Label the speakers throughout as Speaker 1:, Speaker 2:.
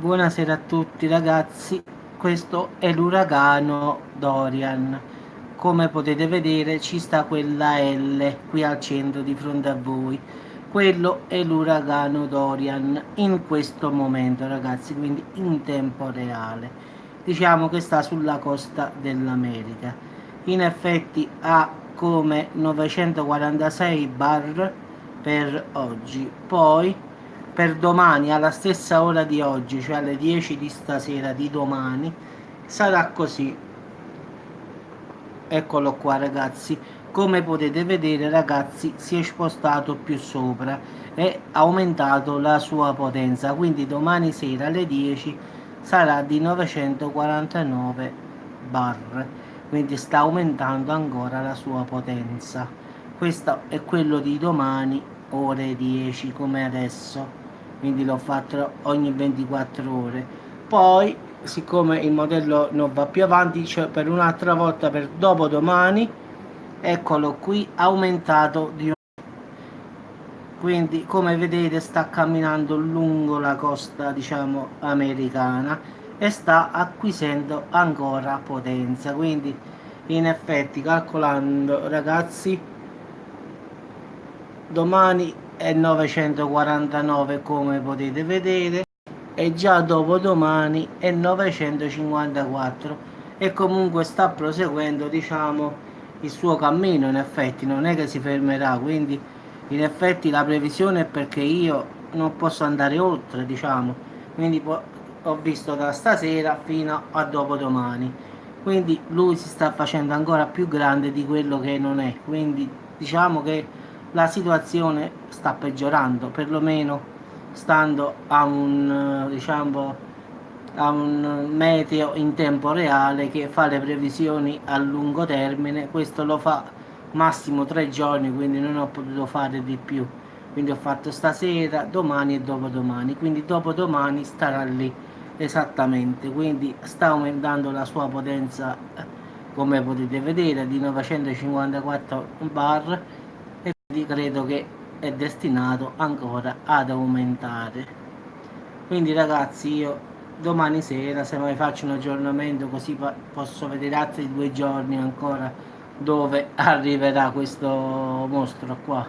Speaker 1: Buonasera a tutti ragazzi, questo è l'uragano Dorian. Come potete vedere ci sta quella L qui al centro di fronte a voi. Quello è l'uragano Dorian in questo momento ragazzi, quindi in tempo reale. Diciamo che sta sulla costa dell'America. In effetti ha come 946 bar per oggi. Poi per domani alla stessa ora di oggi, cioè alle 10 di stasera di domani, sarà così. Eccolo qua ragazzi, come potete vedere ragazzi si è spostato più sopra e ha aumentato la sua potenza, quindi domani sera alle 10 sarà di 949 bar, quindi sta aumentando ancora la sua potenza. Questo è quello di domani ore 10 come adesso, quindi l'ho fatto ogni 24 ore. Poi siccome il modello non va più avanti, cioè per un'altra volta per dopodomani, eccolo qui aumentato di un, quindi come vedete sta camminando lungo la costa diciamo americana e sta acquisendo ancora potenza, quindi in effetti calcolando ragazzi domani è 949 come potete vedere e già dopodomani è 954 e comunque sta proseguendo diciamo il suo cammino. In effetti non è che si fermerà, quindi in effetti la previsione è perché io non posso andare oltre diciamo, quindi ho visto da stasera fino a dopodomani, quindi lui si sta facendo ancora più grande di quello che non è, quindi diciamo che la situazione sta peggiorando, perlomeno stando a un diciamo a un meteo in tempo reale che fa le previsioni a lungo termine. Questo lo fa massimo 3 giorni, quindi non ho potuto fare di più, quindi ho fatto stasera, domani e dopodomani, quindi dopodomani starà lì esattamente, quindi sta aumentando la sua potenza come potete vedere di 954 bar e quindi credo che è destinato ancora ad aumentare. Quindi ragazzi io domani sera se mai faccio un aggiornamento così posso vedere altri 2 giorni ancora dove arriverà questo mostro qua.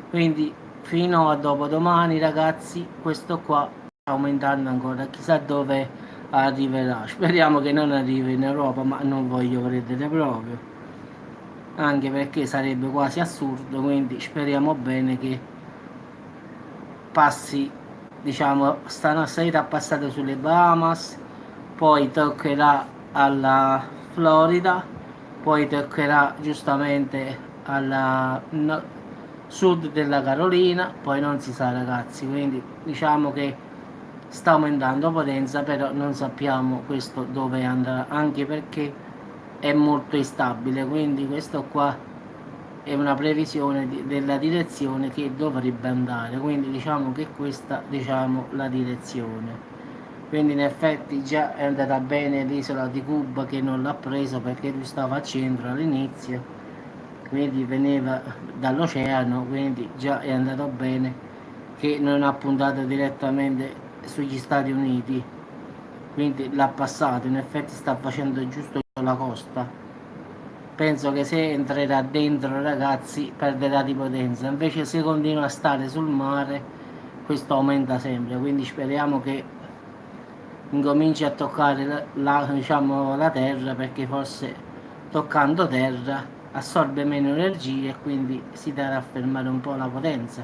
Speaker 1: Quindi fino a dopodomani ragazzi questo qua sta aumentando ancora, chissà dove arriverà. Speriamo che non arrivi in Europa, ma non voglio credere proprio, anche perché sarebbe quasi assurdo, quindi speriamo bene che passi, diciamo, stasera passate sulle Bahamas, poi toccherà alla Florida, poi toccherà giustamente alla sud della Carolina, poi non si sa ragazzi, quindi diciamo che sta aumentando potenza, però non sappiamo questo dove andrà, anche perché è molto instabile, quindi questo qua è una previsione della direzione che dovrebbe andare, quindi diciamo che questa diciamo la direzione. Quindi in effetti già è andata bene l'isola di Cuba che non l'ha preso perché lui stava al centro all'inizio, quindi veniva dall'oceano, quindi già è andato bene che non ha puntato direttamente sugli Stati Uniti, quindi l'ha passato, in effetti sta facendo giusto la costa. Penso che se entrerà dentro ragazzi perderà di potenza, invece se continua a stare sul mare questo aumenta sempre, quindi speriamo che incominci a toccare diciamo, la terra, perché forse toccando terra assorbe meno energie e quindi si darà a fermare un po' la potenza.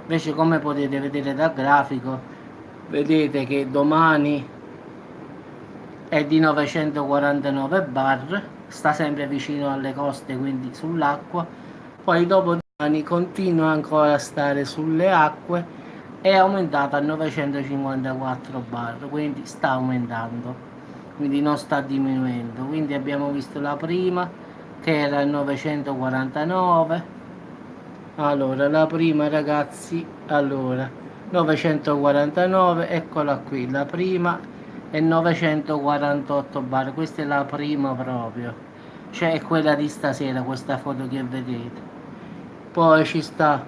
Speaker 1: Invece come potete vedere dal grafico, vedete che domani è di 949 bar, sta sempre vicino alle coste, quindi sull'acqua, poi dopo domani continua ancora a stare sulle acque, è aumentata a 954 bar, quindi sta aumentando, quindi non sta diminuendo. Quindi abbiamo visto la prima che era 949, allora la prima ragazzi, allora 949, eccola qui la prima, e 948 bar, questa è la prima proprio, cioè è quella di stasera, questa foto che vedete. Poi ci sta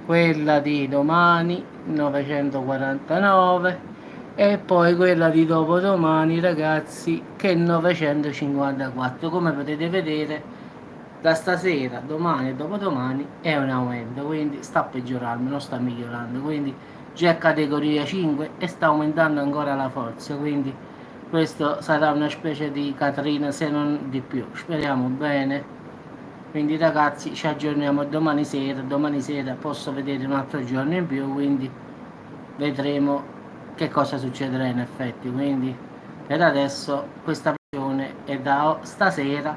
Speaker 1: quella di domani 949 e poi quella di dopodomani, ragazzi, che è 954. Come potete vedere, da stasera, domani e dopodomani è un aumento, quindi sta peggiorando, non sta migliorando, quindi già è categoria 5 e sta aumentando ancora la forza, quindi questo sarà una specie di Catrina se non di più, speriamo bene. Quindi ragazzi ci aggiorniamo domani sera posso vedere un altro giorno in più, quindi vedremo che cosa succederà in effetti. Quindi per adesso questa visione è da stasera,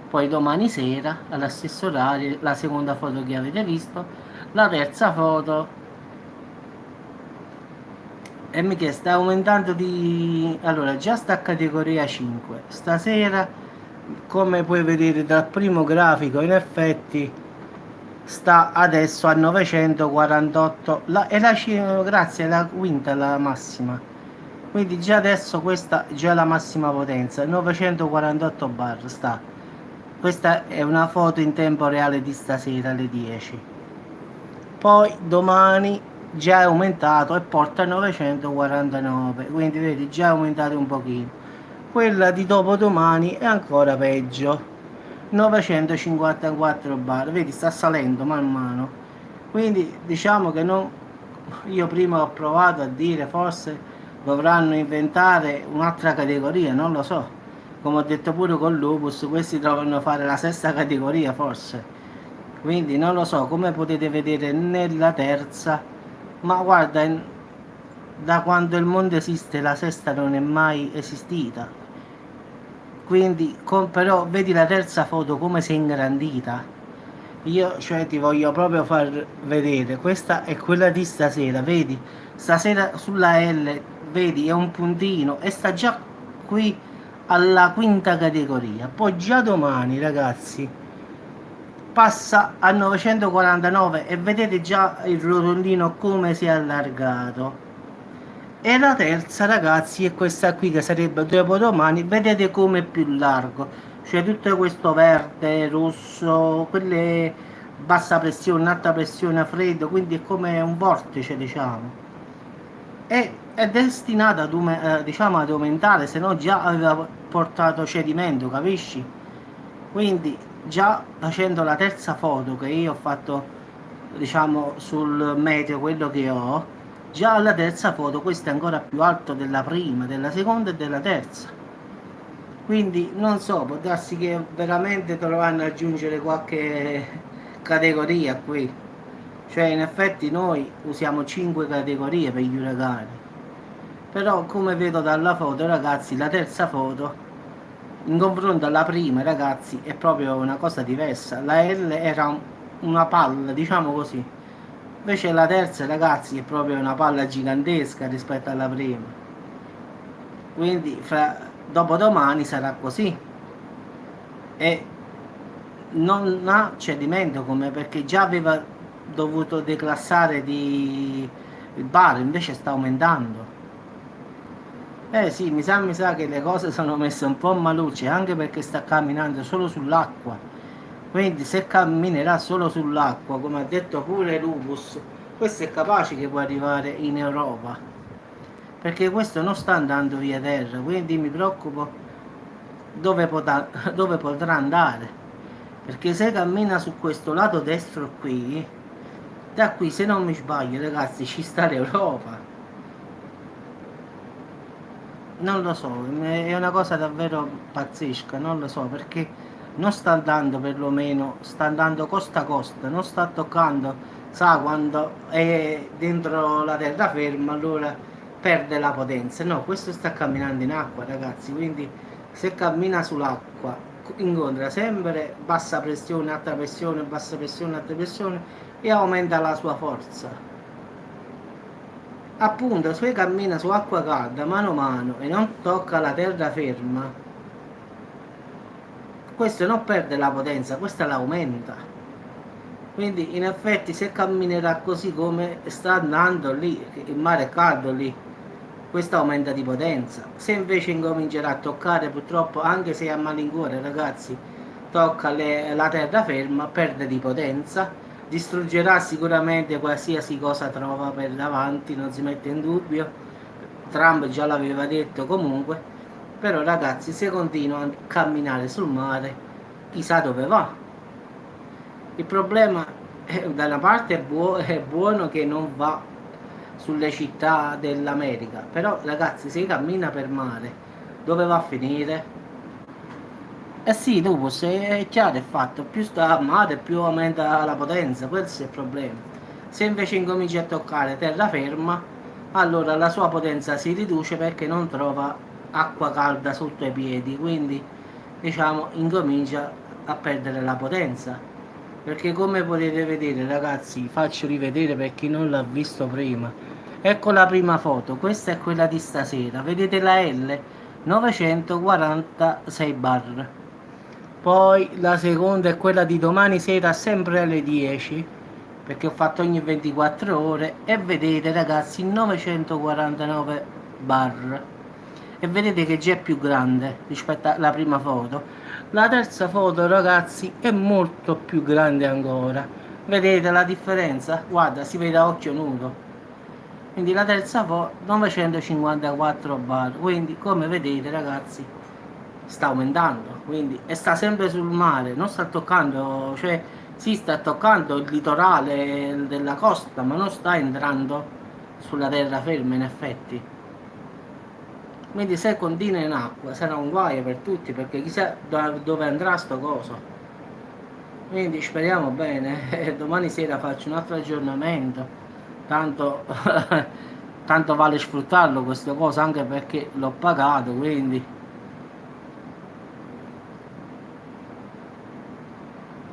Speaker 1: poi domani sera allo stesso orario la seconda foto che avete visto, la terza foto e mi sta aumentando di... Allora già sta a categoria 5 stasera, come puoi vedere dal primo grafico, in effetti sta adesso a 948 grazie alla quinta, la massima, quindi già adesso questa già è la massima potenza, 948 bar sta. Questa è una foto in tempo reale di stasera alle 10, poi domani già è aumentato e porta a 949, quindi vedi già è aumentato un pochino. Quella di dopodomani è ancora peggio, 954 bar, vedi sta salendo man mano, quindi diciamo che non, io prima ho provato a dire forse dovranno inventare un'altra categoria, non lo so, come ho detto pure con Lupus, questi dovranno fare la sesta categoria forse, quindi non lo so, come potete vedere nella terza, ma guarda, da quando il mondo esiste la sesta non è mai esistita, quindi però vedi la terza foto come si è ingrandita. Io cioè ti voglio proprio far vedere, questa è quella di stasera, vedi? Stasera sulla L, vedi, è un puntino e sta già qui alla quinta categoria. Poi già domani, ragazzi, passa a 949 e vedete già il rotondino come si è allargato. E la terza, ragazzi, è questa qui che sarebbe dopodomani, vedete come è più largo, cioè tutto questo verde, rosso, quelle bassa pressione, alta pressione a freddo, quindi è come un vortice, diciamo. È destinata ad, diciamo, ad aumentare, se no già aveva portato cedimento, capisci? Quindi già facendo la terza foto che io ho fatto, diciamo, sul meteo, quello che ho, già alla terza foto questo è ancora più alto della prima, della seconda e della terza. Quindi non so, può darsi che veramente dovranno aggiungere qualche categoria qui. Cioè in effetti noi usiamo 5 categorie per gli uragani. Però come vedo dalla foto, ragazzi, la terza foto in confronto alla prima, ragazzi, è proprio una cosa diversa. La L era una palla, diciamo così. Invece la terza, ragazzi, è proprio una palla gigantesca rispetto alla prima. Quindi dopodomani sarà così. E non ha cedimento come perché già aveva dovuto declassare di il bar, invece sta aumentando. Eh sì, mi sa che le cose sono messe un po' malucce, anche perché sta camminando solo sull'acqua. Quindi se camminerà solo sull'acqua, come ha detto pure Lupus, questo è capace che può arrivare in Europa. Perché questo non sta andando via terra, quindi mi preoccupo dove potrà andare. Perché se cammina su questo lato destro qui, da qui se non mi sbaglio ragazzi ci sta l'Europa. Non lo so, è una cosa davvero pazzesca, non lo so perché non sta andando, perlomeno sta andando costa a costa, non sta toccando, sa, quando è dentro la terraferma allora perde la potenza. No, questo sta camminando in acqua, ragazzi, quindi se cammina sull'acqua incontra sempre bassa pressione, alta pressione, bassa pressione, alta pressione e aumenta la sua forza. Appunto, se cammina su acqua calda mano a mano e non tocca la terraferma, questo non perde la potenza, questa l'aumenta. Quindi in effetti se camminerà così come sta andando lì, il mare è caldo lì, questo aumenta di potenza. Se invece incomincerà a toccare, purtroppo, anche se è a malincuore, ragazzi, tocca la terraferma, perde di potenza, distruggerà sicuramente qualsiasi cosa trova per davanti, non si mette in dubbio, Trump già l'aveva detto comunque, però ragazzi, se continua a camminare sul mare, chissà dove va. Il problema è, da una parte è buono che non va sulle città dell'America, però ragazzi, se cammina per mare, dove va a finire? Eh sì, dopo se è chiaro è fatto, più sta a mare più aumenta la potenza, questo è il problema. Se invece incomincia a toccare terraferma, allora la sua potenza si riduce perché non trova acqua calda sotto i piedi, quindi diciamo incomincia a perdere la potenza. Perché come potete vedere ragazzi, faccio rivedere per chi non l'ha visto prima. Ecco la prima foto, questa è quella di stasera, vedete la L 946 bar. Poi la seconda è quella di domani sera sempre alle 10, perché ho fatto ogni 24 ore, e vedete ragazzi 949 bar, e vedete che già è più grande rispetto alla prima foto. La terza foto ragazzi è molto più grande ancora, vedete la differenza? Guarda, si vede a occhio nudo. Quindi la terza foto 954 bar, quindi come vedete ragazzi sta aumentando, quindi, e sta sempre sul mare, non sta toccando, cioè si sta toccando il litorale della costa, ma non sta entrando sulla terraferma in effetti. Quindi se continua in acqua sarà un guaio per tutti, perché chissà dove andrà sto coso. Quindi speriamo bene, domani sera faccio un altro aggiornamento, tanto, tanto vale sfruttarlo questo coso, anche perché l'ho pagato, quindi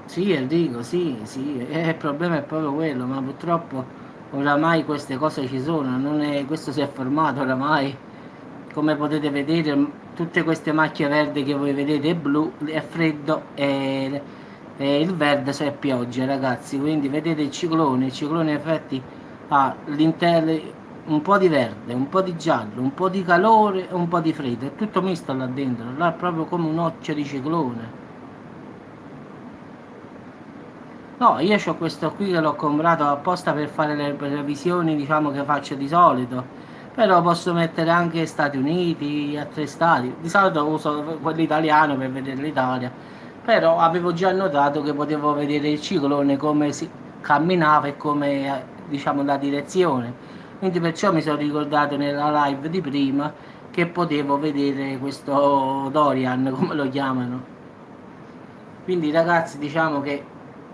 Speaker 1: sì, Enrico, sì, sì, il problema è proprio quello, ma purtroppo oramai queste cose ci sono, non è, questo si è formato oramai, come potete vedere, tutte queste macchie verdi che voi vedete è blu, è freddo, e il verde se è pioggia ragazzi, quindi vedete il ciclone in effetti ha un po' di verde, un po' di giallo, un po' di calore e un po' di freddo, è tutto misto là dentro, là è proprio come un occhio di ciclone. No, io ho questo qui che l'ho comprato apposta per fare le previsioni, diciamo che faccio di solito. Però posso mettere anche Stati Uniti, altri stati. Di solito uso quello italiano per vedere l'Italia. Però avevo già notato che potevo vedere il ciclone come si camminava e come, diciamo, la direzione. Quindi perciò mi sono ricordato nella live di prima che potevo vedere questo Dorian, come lo chiamano. Quindi ragazzi, diciamo che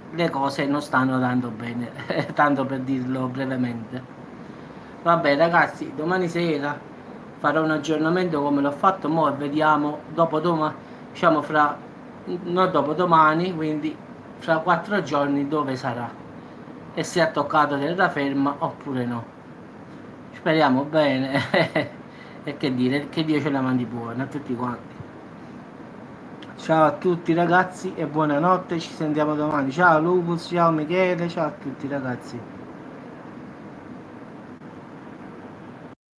Speaker 1: le cose non stanno andando bene, tanto per dirlo brevemente. Vabbè ragazzi, domani sera farò un aggiornamento come l'ho fatto mo, e vediamo dopo domani, diciamo fra, non dopo domani, quindi fra 4 giorni dove sarà e se ha toccato terraferma oppure no. Speriamo bene e che dire, che Dio ce la mandi buona a tutti quanti. Ciao a tutti ragazzi e buonanotte, ci sentiamo domani. Ciao Lupus, ciao Michele, ciao a tutti ragazzi.